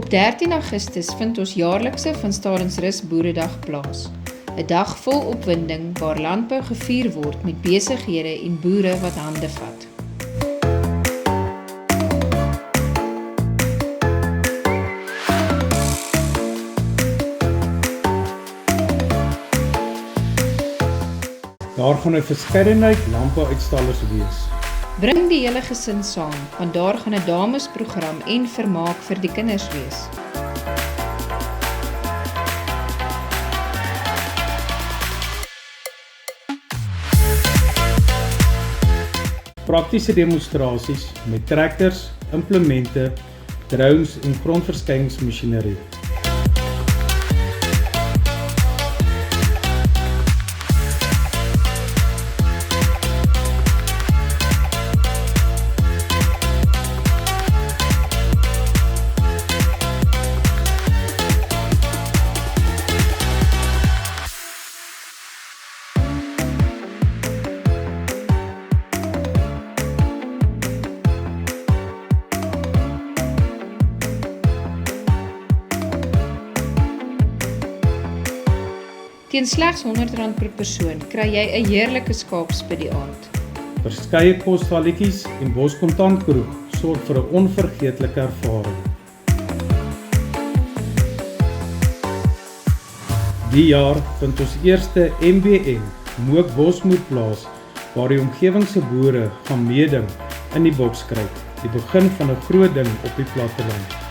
Op 13 Augustus vind ons jaarlikse Van Stadensrus Boeredag plaas. 'n Dag vol opwinding waar landbou gevier word met besighede en boere wat hande vat. Daar gaan 'n verskeidenheid landbouuitstallers wees. Bring die hele gesin saam, want daar gaan 'n damesprogram en vermaak vir die kinders wees. Praktiese demonstrasies met trekkers, implemente, drones en grondverskuiwingsmasjinerie. Teen slegs R100 per persoon kry jy 'n heerlike skaaps by die aand. Verskeie kosvalletjies en boskontantkoek sorg vir 'n onvergeetlike ervaring. Die jaar vind ons eerste MBM Mook Bosmoed plaas waar die omgewing se boere gaan meeding in die bokskryt, die begin van 'n groot ding op die platteland.